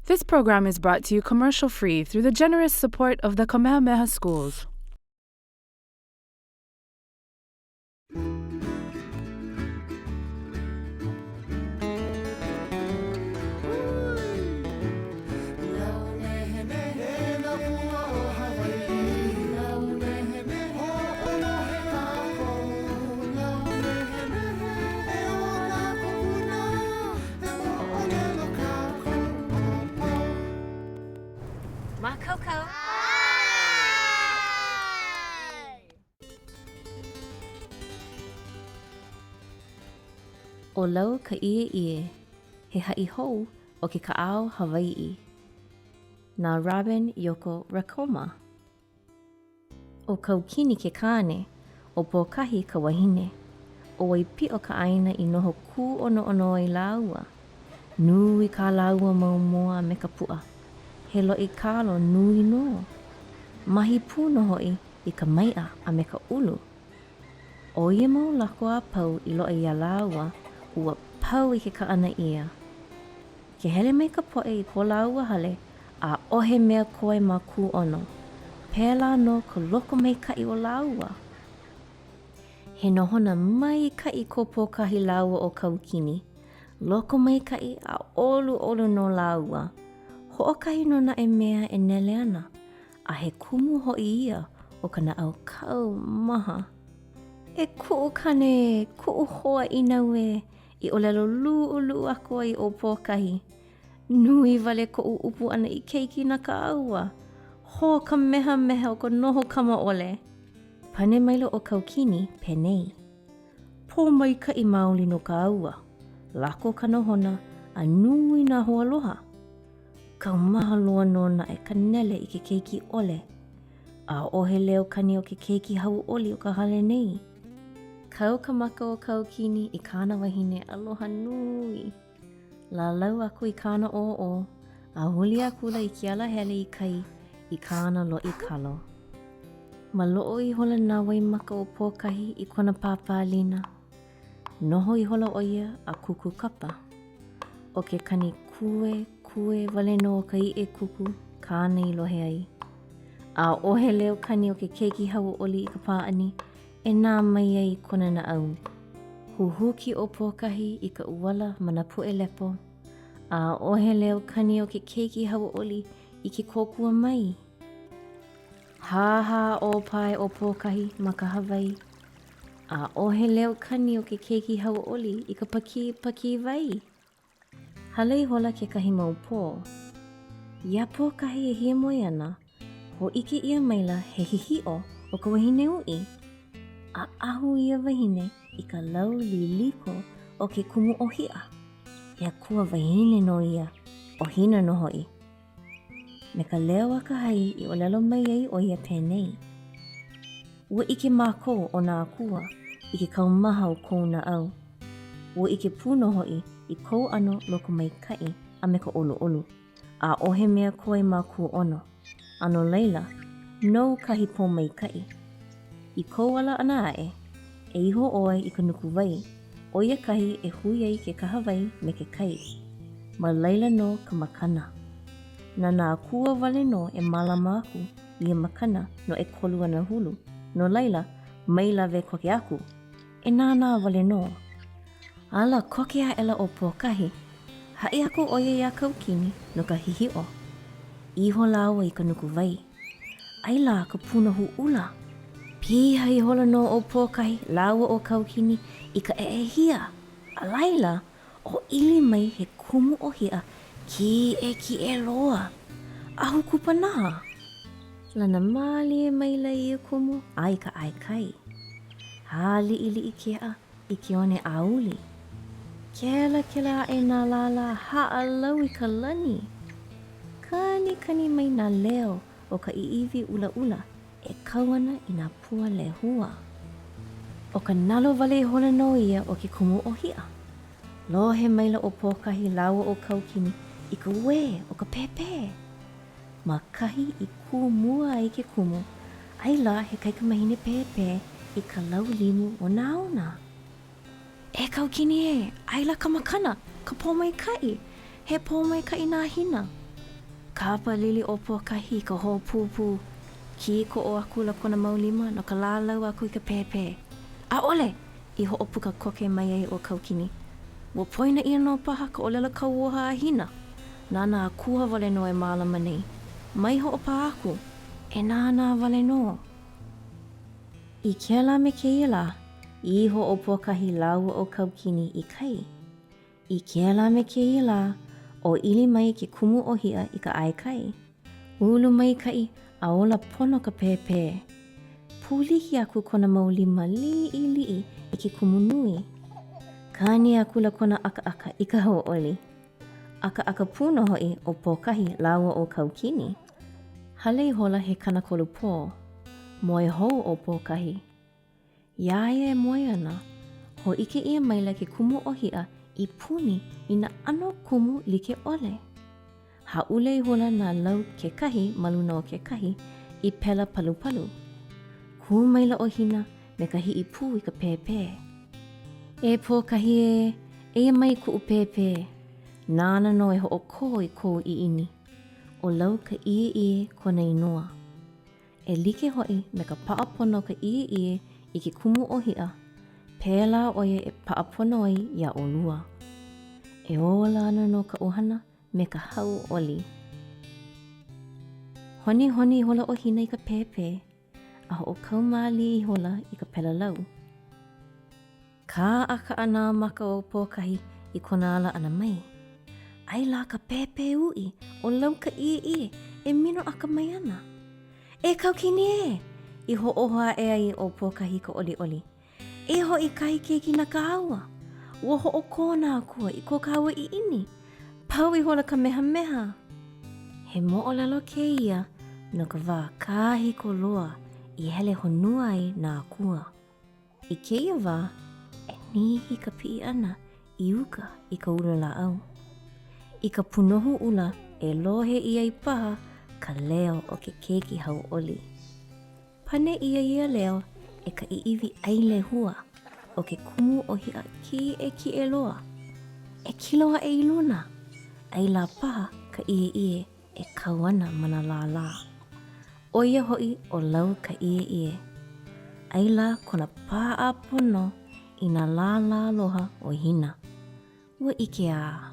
This program is brought to you commercial-free through the generous support of the Kamehameha Schools. Ma Coco. O lau ka ie, he ha'i hou o ke kaao Hawaii. Nā Robin Yoko Rakoma. O kau kini ke kāne, o pōkahi ka wahine. O waipi o ka aina I noho kū ono I laua. Nui ka laua maumoa me ka pua. He lo'i kālo nui no. Mahi pūno hoi I ka mai'a a me ka ulu. O ia mau lako a pau I lo'i ia laua, ua pau I ke kaana ia. Ke hele mai ka poe I ko laua hale, a ohe mea koe ma kū ono. Pēla no ka loko mai kai o laua. He nohona mai kai ko pōkahi laua o kaukini. Loko mai kai a olu no laua. Ho'okahi no na mea e nele ana, a he kumu hoi ia o ka na au kau maha. E ku'u kane, ku'u hoa inaue, I o lelo lu'u ako ai o pōkahi. Nui wale ko'u upu ana I keiki na ka aua. Ho ka meha o ka noho kama ole. Pane mailo o kaukini, penei. Pō mai ka I maoli no ka aua. Lako ka nohona, a nui na hoa loha. Kau maha loa no na e kanele I ke keiki ole. A ohe leo kani o ke keiki hau oli o ka hale nei. Kau ka maka o kau kini I kāna wahine aloha nui. La lau aku I kāna o. A huli aku la I ke ala hele I kai I kāna lo I kalo. Ma loo I hola nā wai maka o pōkahi I kona pāpālina. Noho I hola o ia a kuku kapa. O ke kani kue wale no o ka I kuku kāna I lohe ai. A ohe leo kani o ke keiki hau oli I ka pāani e nā mai ai kona na au. Huhuki o pōkahi I ka uwala ma na pue lepo. A ohe leo kani o ke keiki hau oli I ke kōkua mai. Ha o pai o pōkahi ma ka Hawaii. A ohe leo kani o ke keiki hau oli I ka paki vai. Halei hola ke kahi mau pō. Ia pōkahi e hia moi ana, ho ike ia maila he hihio o ka wahine ui. A ahu ia wahine I ka lau liliko o ke kumu o hia. Ia kua wahine no ia, o hina no hoi. Me ka leo a ka hai I o lelo mai ai o ia penei. Ua ike mākou o nā akua, I ke kaumaha o kou na au. Ua ike puno hoi I kou ano loko mai kai a me ka olu. A ohe mea koe mā ku ono. Ano leila, no kahi pō mai kai. I kou ala ana ae, e iho oe I ka nuku vai. O ia kahi e hui ai ke kahawai me ke kai. Ma leila no ka makana. Na nā kua wale no e malama aku I makana no e kolu ana hulu. No leila, mai lawe koke aku. E nā wale no. Ala koke a ela o pōkahi. Hai aku oia ia kaukini no ka hihio. Iho lawa I ka nuku vai. Aila ka punahu ula. Piha I hola no o pōkahi lawa o kaukini I ka hia. A laila, o ili mai he kumu o hia ki e loa. Ahu kupanaha. Lana mali e maila I kumu ai ka ai kai. Hali ili I kea I ke one auli. Kela e nā lala ha'alau I ka lani. Kani mai nā leo o ka iiwi ula e kauana I nā pua le hua. O ka nalo wale hola no ia o ke kumu o hia. Lohe maila o pōkahi lawa o kaukini I ka we o ka pepe. Ma kahi I kumua ai ke kumu. Aila he kaikamahine pepe I ka lau limu o nauna. E kaukini e, aila ka makana, ka pōmai kai. He pōmai kai nā hina. Kapa lili o pokahi ka ho pupu. Ki ko o aku la kona maulima no ka lalau aku i ka pepe. A ole, i ho opu ka koke mai ai o kaukini. Wa poina ia no paha ka olela kauoha a hina. Nana a kua wale no e malama nei. Mai ho opa aku, e nana wale no. I kia la me ke ila, i ho o pokahi lau o kaukini i kai. I kia la me ke ila, o ili mai ke kumu o hia i ka ai kai. Ulu mai kai, a ola pono ka pepe. Pulihi aku kona maulima li'i i ke kumu nui. Kani aku la kona aka i ka hau oli. Aka puno hoi o pokahi laua o kaukini. Hale hola he kanakolu pō. Moe hou o pokahi. Iaia e moe ana. Ho ike ia maila ke kumu o hia i puni i na ano kumu like ole. Haule hola na lau ke kahi maluna o ke kahi i pela palu. Ku maila o hina me kahi i pū i ka pepe. E pokahi e mai ku pepe. Nana no e ho o ko i ko i ini. O lau ka ie kona inua. E like hoi me ka paapono ka ie i ke kumu o hia. Pēla oia e paapono ai ia o lua. E ola ana no ka ohana me ka hau oli. Honi hola o hina i ka pepe. A ho o kaumali i hola i ka pela lau. Ka aka ana maka o pokahi i kona ala ana mai. Ai la ka pepe ui o lau ka ie e mino aka mai ana. E kaukini e. I ho oha e ai o pokahi ka oli. E ho i kai keiki na ka haua. Ua ho o kona akua i ko ka haua i ini. Pau i hola ka meha. He mo o lalo ke ia no ka wā kahi ko loa i hele honua ai na akua. I ke ia wā e nihi ka pii ana i uka i ka ulala au. I ka punohu ula e lohe ia i paha ka leo o ke keiki hau oli. Pane ia leo e ka iiwi aile hua o ke kumu o hia ki e loa. E kiloa e iluna. Ai la paha ka ie e kauana mana la. O ia hoi o lau ka ie. Ai la kona paa pono i na la loha o hina. Ua ike a.